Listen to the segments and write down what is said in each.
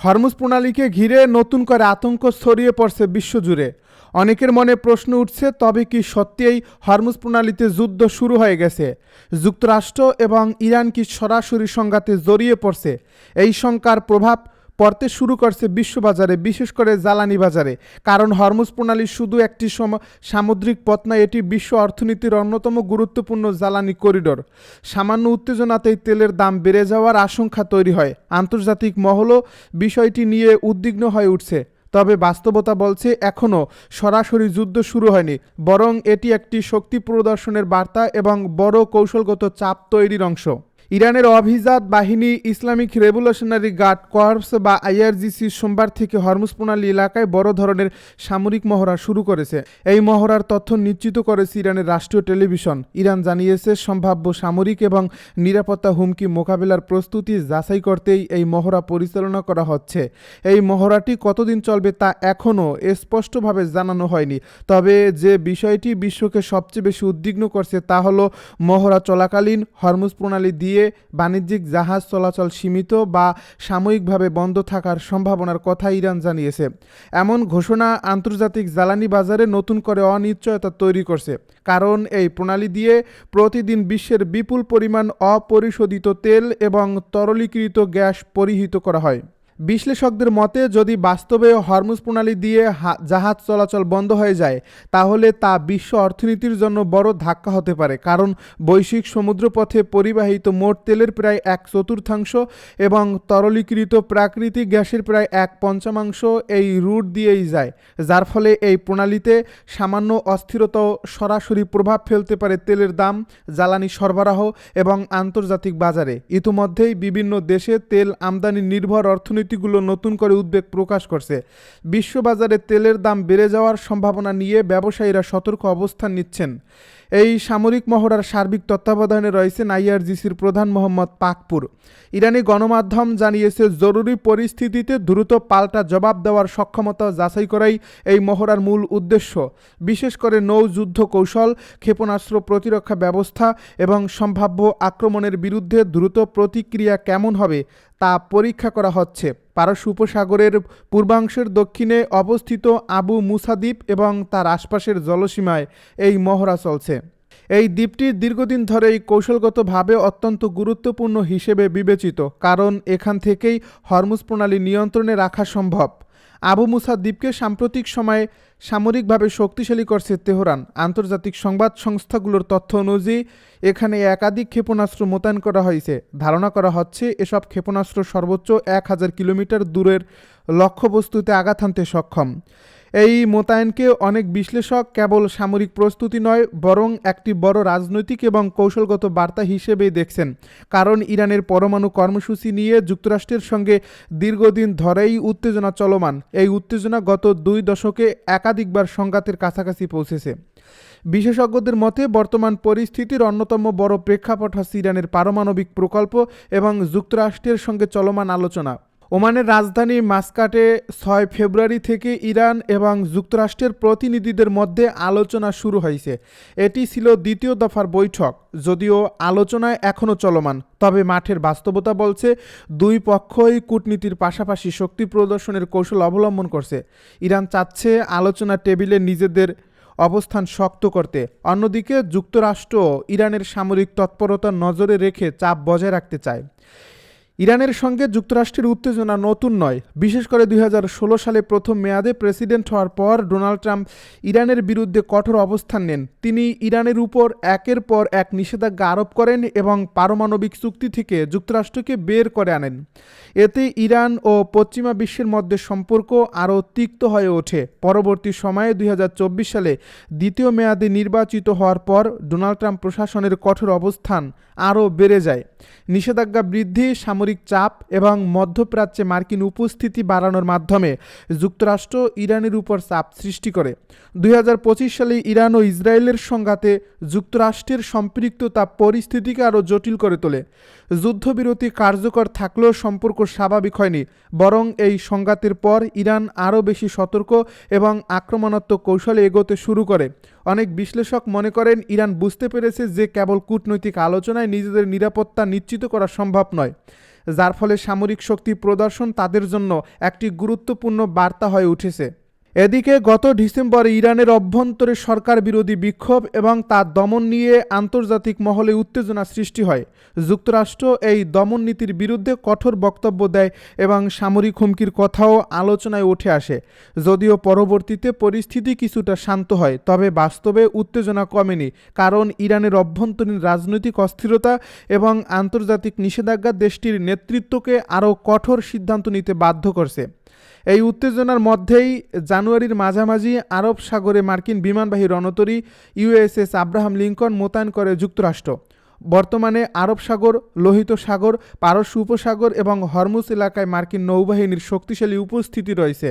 Hormuz প্রণালীকে ঘিরে নতুন করে আতঙ্ক ছড়িয়ে পড়ছে বিশ্বজুড়ে। অনেকের মনে প্রশ্ন উঠছে, তবে কি সত্যিই হরমুজ প্রণালীতে যুদ্ধ শুরু হয়ে গেছে? যুক্তরাষ্ট্র এবং ইরান কি সরাসরি সংঘাতে জড়িয়ে পড়ছে? এই শঙ্কার প্রভাব পড়তে শুরু করছে বিশ্ববাজারে, বিশেষ করে জ্বালানি বাজারে। কারণ হরমুজ প্রণালী শুধু একটি সামুদ্রিক পথ নয়, এটি বিশ্ব অর্থনীতির অন্যতম গুরুত্বপূর্ণ জ্বালানি করিডোর। সামান্য উত্তেজনাতেই তেলের দাম বেড়ে যাওয়ার আশঙ্কা তৈরি হয়। আন্তর্জাতিক মহলও বিষয়টি নিয়ে উদ্বিগ্ন হয়ে উঠছে। তবে বাস্তবতা বলছে এখনও সরাসরি যুদ্ধ শুরু হয়নি, বরং এটি একটি শক্তি প্রদর্শনের বার্তা এবং বড় কৌশলগত চাপ তৈরির অংশ। ইরানের অভিজাত বাহিনী ইসলামিক রেভলিউশনারি গার্ড কর্পস বা আইআরজিসি সোমবার থেকে হরমুজ প্রণালী এলাকায় বড় ধরনের সামরিক মহড়া শুরু করেছে। এই মহড়ার তথ্য নিশ্চিত করেছে ইরানের রাষ্ট্রীয় টেলিভিশন। ইরান জানিয়েছে, সম্ভাব্য সামরিক এবং নিরাপত্তা হুমকি মোকাবিলার প্রস্তুতি যাচাই করতেই এই মহড়া পরিচালনা করা হচ্ছে। এই মহড়াটি কতদিন চলবে তা এখনও স্পষ্টভাবে জানানো হয়নি। তবে যে বিষয়টি বিশ্বকে সবচেয়ে বেশি উদ্বিগ্ন করছে তা হলো মহড়া চলাকালীন হরমুজ প্রণালী দিয়ে বাণিজ্যিক জাহাজ চলাচল সীমিত বা সাময়িকভাবে বন্ধ থাকার সম্ভাবনার কথা ইরান জানিয়েছে। এমন ঘোষণা আন্তর্জাতিক জ্বালানি বাজারে নতুন করে অনিশ্চয়তা তৈরি করছে, কারণ এই প্রণালী দিয়ে প্রতিদিন বিশ্বের বিপুল পরিমাণ অপরিশোধিত তেল এবং তরলীকৃত গ্যাস পরিহিত করা হয়। বিশ্লেষকদের মতে, যদি বাস্তবে হরমুজ প্রণালী দিয়ে জাহাজ চলাচল বন্ধ হয়ে যায়, তাহলে তা বিশ্ব অর্থনীতির জন্য বড় ধাক্কা হতে পারে। কারণ বৈশ্বিক সমুদ্রপথে পরিবাহিত মোট তেলের প্রায় 1/4 এবং তরলীকৃত প্রাকৃতিক গ্যাসের প্রায় 1/5 এই রুট দিয়েই যায়, যার ফলে এই প্রণালীতে সামান্য অস্থিরতাও সরাসরি প্রভাব ফেলতে পারে তেলের দাম, জ্বালানি সরবরাহ এবং আন্তর্জাতিক বাজারে। ইতিমধ্যেই বিভিন্ন দেশে তেল আমদানি নির্ভর অর্থনীতি গুলো নতুন করে উদ্বেগ প্রকাশ করছে। বিশ্ববাজারে তেলের দাম বেড়ে যাওয়ার সম্ভাবনা নিয়ে ব্যবসায়ীরা সতর্ক অবস্থান নিচ্ছেন। এই সামরিক মহড়ার সার্বিক তত্ত্বাবধানে রয়েছেন আইআরজিসির প্রধান মোহাম্মদ পাকপুর। ইরানি গণমাধ্যম জানিয়েছে, জরুরি পরিস্থিতিতে দ্রুত পাল্টা জবাব দেওয়ার সক্ষমতা যাচাই করাই এই মহড়ার মূল উদ্দেশ্য। বিশেষ করে নৌ যুদ্ধ কৌশল, ক্ষেপণাস্ত্র প্রতিরক্ষা ব্যবস্থা এবং সম্ভাব্য আক্রমণের বিরুদ্ধে দ্রুত প্রতিক্রিয়া কেমন হবে তা পরীক্ষা করা হচ্ছে। পারস্য উপসাগরের পূর্বাংশের দক্ষিণে অবস্থিত আবু মুসা দ্বীপ এবং তার আশপাশের জলসীমায় এই মহড়া চলছে। এই দ্বীপটি দীর্ঘদিন ধরেই কৌশলগতভাবে অত্যন্ত গুরুত্বপূর্ণ হিসেবে বিবেচিত, কারণ এখান থেকেই হরমুজ প্রণালী নিয়ন্ত্রণে রাখা সম্ভব। আবু মুসা দ্বীপকে সাম্প্রতিক সময়ে সামরিকভাবে শক্তিশালী করছে তেহরান। আন্তর্জাতিক সংবাদ সংস্থাগুলোর তথ্য অনুযায়ী এখানে একাধিক ক্ষেপণাস্ত্র মোতায়েন করা হয়েছে। ধারণা করা হচ্ছে এসব ক্ষেপণাস্ত্র সর্বোচ্চ 1000 কিলোমিটার দূরের লক্ষ্যবস্তুতে আঘাত হানতে সক্ষম। এই মোতায়েনকে অনেক বিশ্লেষক কেবল সামরিক প্রস্তুতি নয়, বরং একটি বড় রাজনৈতিক এবং কৌশলগত বার্তা হিসেবেই দেখছেন। কারণ ইরানের পরমাণু কর্মসূচি নিয়ে যুক্তরাষ্ট্রের সঙ্গে দীর্ঘদিন ধরেই উত্তেজনা চলমান। এই উত্তেজনা গত 2 দশকে একাধিকবার সংঘাতের কাছাকাছি পৌঁছেছে। বিশেষজ্ঞদের মতে, বর্তমান পরিস্থিতির অন্যতম বড় প্রেক্ষাপট হচ্ছে ইরানের পারমাণবিক প্রকল্প এবং যুক্তরাষ্ট্রের সঙ্গে চলমান আলোচনা। ওমানের রাজধানী মাস্কাটে 6 ফেব্রুয়ারি থেকে ইরান এবং যুক্তরাষ্ট্রের প্রতিনিধিদের মধ্যে আলোচনা শুরু হয়েছে। এটি ছিল দ্বিতীয় দফার বৈঠক। যদিও আলোচনায় এখনও চলমান, তবে মাঠের বাস্তবতা বলছে দুই পক্ষই কূটনীতির পাশাপাশি শক্তি প্রদর্শনের কৌশল অবলম্বন করছে। ইরান চাচ্ছে আলোচনা টেবিলে নিজেদের অবস্থান শক্ত করতে। অন্যদিকে যুক্তরাষ্ট্র ইরানের সামরিক তৎপরতা নজরে রেখে চাপ বজায় রাখতে চায়। ইরানের সঙ্গে যুক্তরাষ্ট্রের উত্তেজনা নতুন নয়। বিশেষ করে 2016 সালে প্রথম মেয়াদে প্রেসিডেন্ট হওয়ার পর ডোনাল্ড ট্রাম্প ইরানের বিরুদ্ধে কঠোর অবস্থান নেন। তিনি ইরানের উপর একের পর এক নিষেধাজ্ঞা আরোপ করেন এবং পারমাণবিক চুক্তি থেকে যুক্তরাষ্ট্রকে বের করে আনেন। এতে ইরান ও পশ্চিমা বিশ্বের মধ্যে সম্পর্ক আরও তিক্ত হয়ে ওঠে। পরবর্তী সময়ে 2024 সালে দ্বিতীয় মেয়াদে নির্বাচিত হওয়ার পর ডোনাল্ড ট্রাম্প প্রশাসনের কঠোর অবস্থান আরও বেড়ে যায়। নিষেধাজ্ঞা বৃদ্ধি, সামরিক চাপ এবং মধ্যপ্রাচ্যে মার্কিন উপস্থিতি বাড়ানোর মাধ্যমে যুক্তরাষ্ট্র ইরানের উপর চাপ সৃষ্টি করে। 2025 সালে ইরান ও ইসরায়েলের সংঘাতে যুক্তরাষ্ট্রের সম্পৃক্ততা পরিস্থিতিকে আরও জটিল করে তোলে। যুদ্ধবিরতি কার্যকর থাকলেও সম্পর্ক স্বাভাবিক হয়নি, বরং এই সংঘাতের পর ইরান আরও বেশি সতর্ক এবং আক্রমণাত্মক কৌশলে এগোতে শুরু করে। অনেক বিশ্লেষক মনে করেন, ইরান বুঝতে পেরেছে যে কেবল কূটনৈতিক আলোচনায় নিজেদের নিরাপত্তা নিশ্চিত করা সম্ভব নয়। যার ফলে সামরিক শক্তি প্রদর্শন তাদের জন্য একটি গুরুত্বপূর্ণ বার্তা হয়ে উঠেছে। এদিকে গত ডিসেম্বরে ইরানের অভ্যন্তরে সরকার বিরোধী বিক্ষোভ এবং তার দমন নিয়ে আন্তর্জাতিক মহলে উত্তেজনা সৃষ্টি হয়। যুক্তরাষ্ট্র এই দমন নীতির বিরুদ্ধে কঠোর বক্তব্য দেয় এবং সামরিক হুমকির কথাও আলোচনায় উঠে আসে। যদিও পরবর্তীতে পরিস্থিতি কিছুটা শান্ত হয়, তবে বাস্তবে উত্তেজনা কমেনি, কারণ ইরানের অভ্যন্তরীণ রাজনৈতিক অস্থিরতা এবং আন্তর্জাতিক নিষেধাজ্ঞা দেশটির নেতৃত্বকে আরও কঠোর সিদ্ধান্ত নিতে বাধ্য করছে। এই উত্তেজনার মধ্যেই জানুয়ারির মাঝামাঝি আরব সাগরে মার্কিন বিমানবাহী রণতরী ইউএসএস আব্রাহাম লিঙ্কন মোতায়েন করে যুক্তরাষ্ট্র। বর্তমানে আরব সাগর, লোহিত সাগর, পারস্য উপসাগর এবং হরমুজ এলাকায় মার্কিন নৌবাহিনীর শক্তিশালী উপস্থিতি রয়েছে।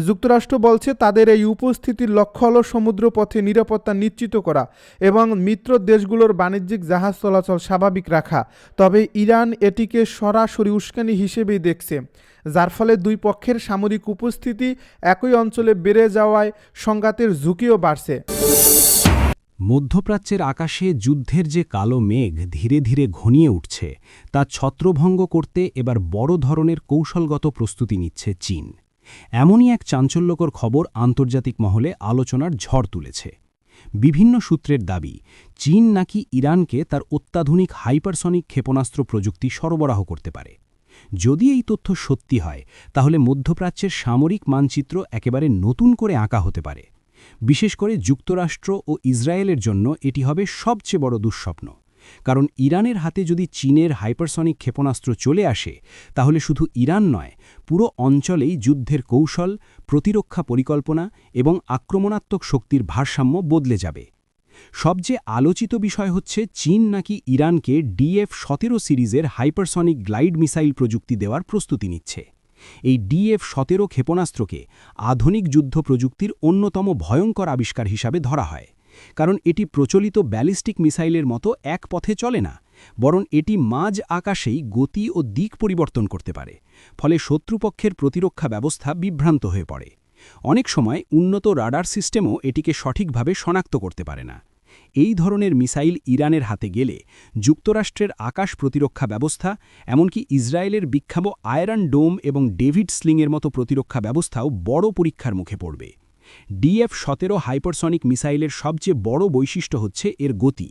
যুক্তরাষ্ট্র বলছে তাদের এই উপস্থিতির লক্ষ্য হল সমুদ্রপথে নিরাপত্তা নিশ্চিত করা এবং মিত্র দেশগুলোর বাণিজ্যিক জাহাজ চলাচল স্বাভাবিক রাখা। তবে ইরান এটিকে সরাসরি উস্কানি হিসেবেই দেখছে, যার ফলে দুই পক্ষের সামরিক উপস্থিতি একই অঞ্চলে বেড়ে যাওয়ায় সংঘাতের ঝুঁকিও বাড়ছে। মধ্যপ্রাচ্যের আকাশে যুদ্ধের যে কালো মেঘ ধীরে ধীরে ঘনিয়ে উঠছে, তা ছত্রভঙ্গ করতে এবার বড় ধরনের কৌশলগত প্রস্তুতি নিচ্ছে চীন। এমনই এক চাঞ্চল্যকর খবর আন্তর্জাতিক মহলে আলোচনার ঝড় তুলেছে। বিভিন্ন সূত্রের দাবি, চীন নাকি ইরানকে তার অত্যাধুনিক হাইপারসনিক ক্ষেপণাস্ত্র প্রযুক্তি সরবরাহ করতে পারে। যদি এই তথ্য সত্যি হয়, তাহলে মধ্যপ্রাচ্যের সামরিক মানচিত্র একেবারে নতুন করে আঁকা হতে পারে। বিশেষ করে যুক্তরাষ্ট্র ও ইসরায়েলের জন্য এটি হবে সবচেয়ে বড় দুঃস্বপ্ন, কারণ ইরানের হাতে যদি চীনের হাইপারসনিক ক্ষেপণাস্ত্র চলে আসে, তাহলে শুধু ইরান নয়, পুরো অঞ্চলেই যুদ্ধের কৌশল, প্রতিরক্ষা পরিকল্পনা এবং আক্রমণাত্মক শক্তির ভারসাম্য বদলে যাবে। সবচেয়ে আলোচিত বিষয় হচ্ছে চীন নাকি ইরানকে DF-17 সিরিজের হাইপারসনিক গ্লাইড মিসাইল প্রযুক্তি দেওয়ার প্রস্তুতি নিচ্ছে। এই DF-17 ক্ষেপণাস্ত্রকে আধুনিক যুদ্ধ প্রযুক্তির অন্যতম ভয়ঙ্কর আবিষ্কার হিসাবে ধরা হয়, কারণ এটি প্রচলিত ব্যালিস্টিক মিসাইলের মতো এক পথে চলে না, বরং এটি মাঝ আকাশেই গতি ও দিক পরিবর্তন করতে পারে। ফলে শত্রুপক্ষের প্রতিরক্ষা ব্যবস্থা বিভ্রান্ত হয়ে পড়ে। অনেক সময় উন্নত রাডার সিস্টেমও এটিকে সঠিকভাবে শনাক্ত করতে পারে না। এই ধরনের মিসাইল ইরানের হাতে গেলে যুক্তরাষ্ট্রের আকাশ প্রতিরক্ষা ব্যবস্থা, এমনকি ইসরায়েলের বিখ্যাত আয়রন ডোম এবং ডেভিড স্লিংয়ের মতো প্রতিরক্ষা ব্যবস্থাও বড় পরীক্ষার মুখে পড়বে। DF-17 হাইপারসনিক মিসাইলের সবচেয়ে বড় বৈশিষ্ট্য হচ্ছে এর গতি।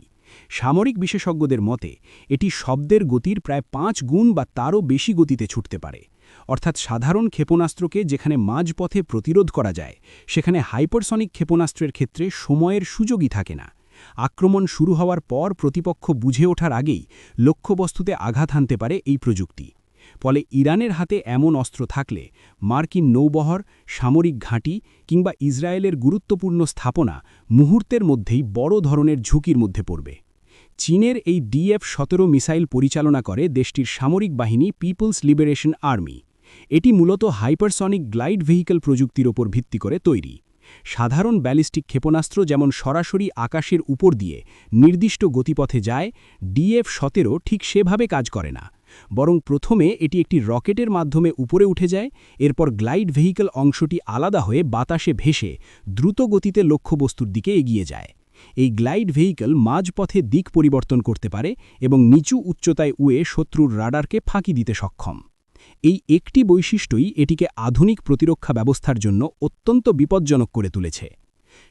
সামরিক বিশেষজ্ঞদের মতে এটি শব্দের গতির প্রায় 5 গুণ বা তারও বেশি গতিতে ছুটতে পারে। অর্থাৎ সাধারণ ক্ষেপণাস্ত্রকে যেখানে মাঝপথে প্রতিরোধ করা যায়, সেখানে হাইপারসনিক ক্ষেপণাস্ত্রের ক্ষেত্রে সময়ের সুযোগই থাকে না। আক্রমণ শুরু হওয়ার পর প্রতিপক্ষ বুঝে ওঠার আগেই লক্ষ্যবস্তুতে আঘাত হানতে পারে এই প্রযুক্তি। ফলে ইরানের হাতে এমন অস্ত্র থাকলে মার্কিন নৌবহর, সামরিক ঘাঁটি কিংবা ইসরায়েলের গুরুত্বপূর্ণ স্থাপনা মুহূর্তের মধ্যেই বড় ধরনের ঝুঁকির মধ্যে পড়বে। চীনের এই DF-17 মিসাইল পরিচালনা করে দেশটির সামরিক বাহিনী পিপলস লিবারেশন আর্মি। এটি মূলত হাইপারসনিক গ্লাইড ভেহিকল প্রযুক্তির ওপর ভিত্তি করে তৈরি। সাধারণ ব্যালিস্টিক ক্ষেপণাস্ত্র যেমন সরাসরি আকাশের উপর দিয়ে নির্দিষ্ট গতিপথে যায়, DF-17 ঠিক সেভাবে কাজ করে না, বরং প্রথমে এটি একটি রকেটের মাধ্যমে উপরে উঠে যায়, এরপর গ্লাইড ভেহিকল অংশটি আলাদা হয়ে বাতাসে ভেসে দ্রুত গতিতে লক্ষ্যবস্তুর দিকে এগিয়ে যায়। এই গ্লাইড ভেহিকল মাঝপথে দিক পরিবর্তন করতে পারে এবং নিচু উচ্চতায় উড়ে শত্রুর রাডারকে ফাঁকি দিতে সক্ষম। এই একটি বৈশিষ্ট্যই এটিকে আধুনিক প্রতিরক্ষা ব্যবস্থার জন্য অত্যন্ত বিপজ্জনক করে তুলেছে।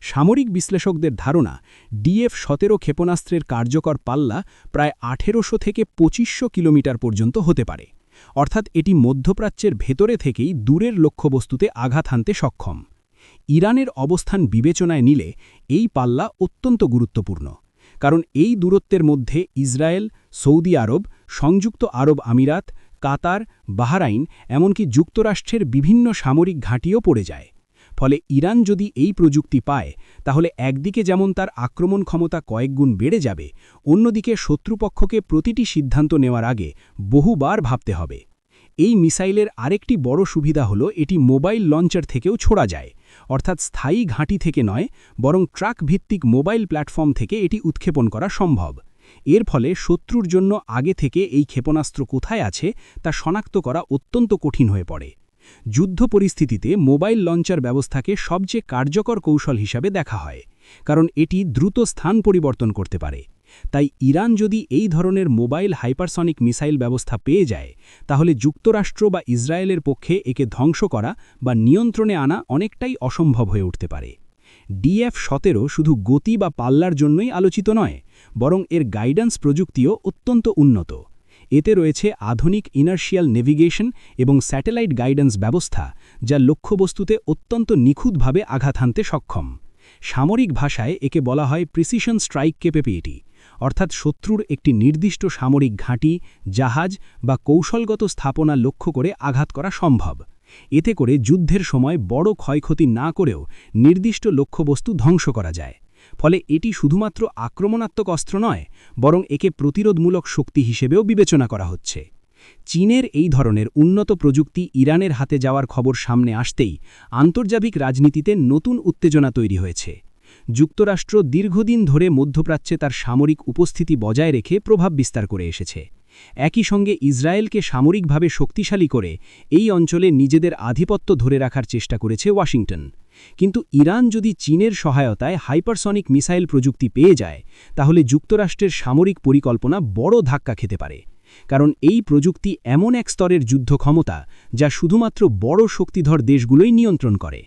সামরিক বিশ্লেষকদের ধারণা, DF-17 ক্ষেপণাস্ত্রের কার্যকর পাল্লা প্রায় 1800 থেকে 2500 কিলোমিটার পর্যন্ত হতে পারে। অর্থাৎ এটি মধ্যপ্রাচ্যের ভেতরে থেকেই দূরের লক্ষ্যবস্তুতে আঘাত হানতে সক্ষম। ইরানের অবস্থান বিবেচনায় নিলে এই পাল্লা অত্যন্ত গুরুত্বপূর্ণ, কারণ এই দূরত্বের মধ্যে ইসরায়েল, সৌদি আরব, সংযুক্ত আরব আমিরাত, কাতার, বাহরাইন, এমনকি যুক্তরাষ্ট্রের বিভিন্ন সামরিক ঘাঁটিও পড়ে যায়। ফলে ইরান যদি এই প্রযুক্তি পায়, তাহলে একদিকে যেমন তার আক্রমণ ক্ষমতা কয়েকগুণ বেড়ে যাবে, অন্যদিকে শত্রুপক্ষকে প্রতিটি সিদ্ধান্ত নেওয়ার আগে বহুবার ভাবতে হবে। এই মিসাইলের আরেকটি বড় সুবিধা হলো এটি মোবাইল লঞ্চার থেকেও ছোড়া যায়, অর্থাৎ স্থায়ী ঘাঁটি থেকে নয়, বরং ট্রাক ভিত্তিক মোবাইল প্ল্যাটফর্ম থেকে এটি উৎক্ষেপণ করা সম্ভব। এর ফলে শত্রুর জন্য আগে থেকে এই ক্ষেপণাস্ত্র কোথায় আছে তা শনাক্ত করা অত্যন্ত কঠিন হয়ে পড়ে। যুদ্ধ পরিস্থিতিতে মোবাইল লঞ্চার ব্যবস্থাকে সবচেয়ে কার্যকর কৌশল হিসাবে দেখা হয়, কারণ এটি দ্রুত স্থান পরিবর্তন করতে পারে। তাই ইরান যদি এই ধরনের মোবাইল হাইপারসনিক মিসাইল ব্যবস্থা পেয়ে যায় তাহলে যুক্তরাষ্ট্র বা ইসরায়েলের পক্ষে একে ধ্বংস করা বা নিয়ন্ত্রণে আনা অনেকটাই অসম্ভব হয়ে উঠতে পারে। DF-17 শুধু গতি বা পাল্লার জন্যই আলোচিত নয়, বরং এর গাইডেন্স প্রযুক্তিও অত্যন্ত উন্নত। এতে রয়েছে আধুনিক ইনার্শিয়াল নেভিগেশন এবং স্যাটেলাইট গাইডেন্স ব্যবস্থা, যা লক্ষ্যবস্তুতে অত্যন্ত নিখুঁতভাবে আঘাত হানতে সক্ষম। সামরিক ভাষায় একে বলা হয় প্রিসিশন স্ট্রাইক ক্যাপাবিলিটি, অর্থাৎ শত্রুর একটি নির্দিষ্ট সামরিক ঘাঁটি, জাহাজ বা কৌশলগত স্থাপনা লক্ষ্য করে আঘাত করা সম্ভব। এতে করে যুদ্ধের সময় বড় ক্ষয়ক্ষতি না করেও নির্দিষ্ট লক্ষ্যবস্তু ধ্বংস করা যায়। ফলে এটি শুধুমাত্র আক্রমণাত্মক অস্ত্র নয়, বরং একে প্রতিরোধমূলক শক্তি হিসেবেও বিবেচনা করা হচ্ছে। চীনের এই ধরনের উন্নত প্রযুক্তি ইরানের হাতে যাওয়ার খবর সামনে আসতেই আন্তর্জাতিক রাজনীতিতে নতুন উত্তেজনা তৈরি হয়েছে। যুক্তরাষ্ট্র দীর্ঘদিন ধরে মধ্যপ্রাচ্যে তার সামরিক উপস্থিতি বজায় রেখে প্রভাব বিস্তার করে এসেছে। একই সঙ্গে ইসরায়েলকে সামরিকভাবে শক্তিশালী করে এই অঞ্চলে নিজেদের আধিপত্য ধরে রাখার চেষ্টা করেছে ওয়াশিংটন। কিন্তু ইরান যদি চীনের সহায়তায় হাইপারসনিক মিসাইল প্রযুক্তি পেয়ে যায় তাহলে যুক্তরাষ্ট্রের সামরিক পরিকল্পনা বড় ধাক্কা খেতে পারে। কারণ এই প্রযুক্তি এমন এক স্তরের যুদ্ধ ক্ষমতা যা শুধুমাত্র বড় শক্তিধর দেশগুলোই নিয়ন্ত্রণ করে।